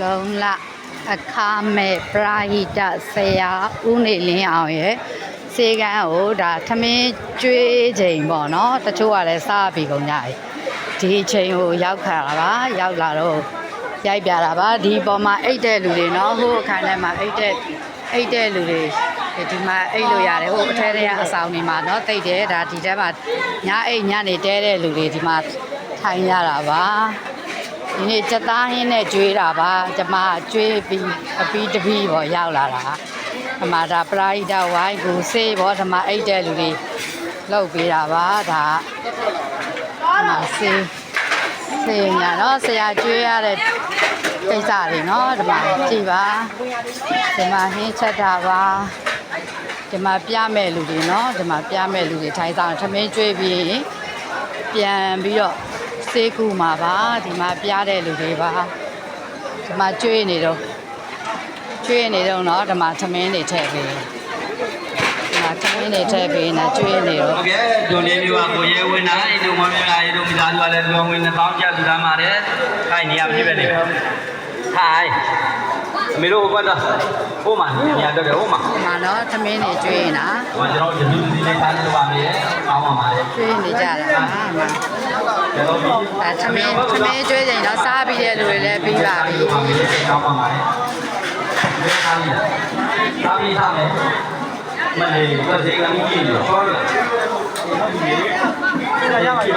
လုံးလအခမဲ့ပရာဟိတဆရာဦးနေလင်းအောင်ရဲ့စေကန်းကိုဒါထမင်းကျွေးချိန်ပေါ့နော်တချို့ကလည်းစားပြီးကုန်ကြတယ်ဒီချိန်ကိုရောက်ခါတာပါရောက်လာတော့ရိုက်ပြတာပါဒီပေါ်မှာအိတ်တဲ့လူတွေနော်ဟိုအခါထဲမှာအိတ်တဲ့လူတွေဒီမှာအိတ်လို့ရတယ်ဟိုအထဲထဲကအဆောင်တွေမှာနော်တိတ်တယ်ဒါဒီထဲမှာညအိတ်ညနေတဲတဲ့လူတွေဒီမှာထိုင်ရတာပါဒီနေ့စက်သားဟင်းနဲ့ကျွေးတာပါကျမကျွေးပြီးအပီးတပီးပေါ့ရောက်လာတာဒီမှာဒါပရာဟိတဝိုင်းကိုစေးပေါ့ဒီမှာအိတ်တဲ့လူတွေလောက်ပေးတာပါဒါဒီမှာစေးညာနော်ဆရာကျွေးရတဲ့ကိစ္စတွေနော်ဒီမှာကြည့်ပါဒီမှာဟင်းချက်တာပါဒီမှာပြမဲ့လူတွေနော်ဒီမှာပြမဲ့လူတွေထိုင်ဆောင်ထမင်းကျွေးပြီးပြန်ပြီးတော့စေးကူမှာပါဒီမှာပြတဲ့လူတွေပါဒီမှာကျွေးနေတော့နော်ဒီမှာထမင်းတွေထည့်ပေးဒီမှာထမင်းတွေထည့်ပေးနေကျွေးနေတော့ဟုတ်ကဲ့ဒုံလေးမျိုးကကိုရဲဝင်နိုင်ဒုံမမျိုးလာဒုံမိသားစုကလည်းဒုံဝင်2000ကျပ်လူသားပါတယ်ခိုင်နေရပြည့်ပဲနေဟိုင်းအမေတို့ဘက်တော့ဟိုမှာနေရာတော့တယ်ဟိုမှာဒီမှာနော်ထမင်းတွေကျွေးနေတာဟိုကျွန်တော်ဒီလူဒီလေးထားနေလို့ပါမယ်အောင်းပါပါလေကျွေးနေကြတာပါထမင်းကျွေးချိန်တော့စားပြီးတဲ့လူတွေလည်းပြီးပါပြီအောင်းပါပါလေဒီထားပြီးထားမယ်မလေးကစေကမ်းကြီးလို့ပြောတယ်ရပါပြီ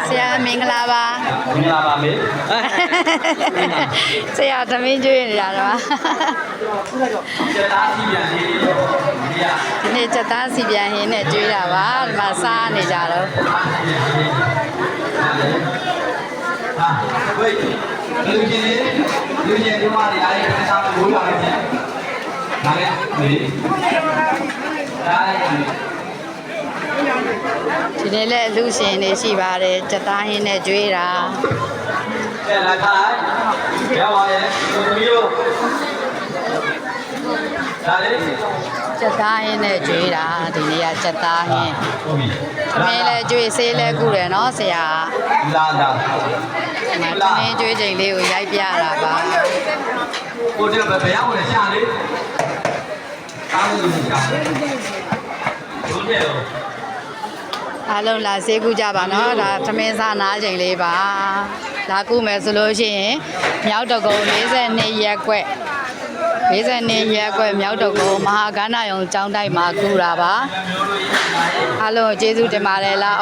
ဆရာမင်္ဂလာပါမင်္ဂလာပါမေဆရာသမင်းကျွေးနေတာတော့ကျက်သားစီပြန်နေဒီနေ့ကျက်သားစီပြန်ဟင်းနဲ့ကျွေးတာပါဒီမှာစားနေကြတော့ဟာဝေးလူချင်းဒီမှာနေရာလေးတစ်ခြားလို့ပြောရတယ်ဒါလည်းမေးဒါလည်းဒီနေ့လည်းအလူရှင်တွေရှိပါတယ်ကျက်သားဟင်းနဲ့ကျွေးတာအဲ့လာခိုင်းရပါရဲ့သူမျိုးဒါလေးကျက်သားဟင်းနဲ့ကျွေးတာဒီနေ့ကကျက်သားဟင်းဟုတ်ပြီသမင်းလည်းကျွေးဆေးလည်းကုတယ်နော်ဆရာလာသမင်းကျွေးချိန်လေးကိုရိုက်ပြတာပါကိုတည်းကဘယ်ရောက်လဲရှာလေးတားလို့ရှာဒုတဲ့အားလုံးလာဆေးကုကြပါနော်ဒါသမင်းစားနားချိန်လေးပါလာကုမယ်ဆိုလို့ရှိရင်မြောက်တကုံ42ရက်ကွက်မြောက်တကုံမဟာကန္နာယုံကျောင်းတိုက်မှာကုတာပါအားလုံးကျေးဇူးတင်ပါတယ်လား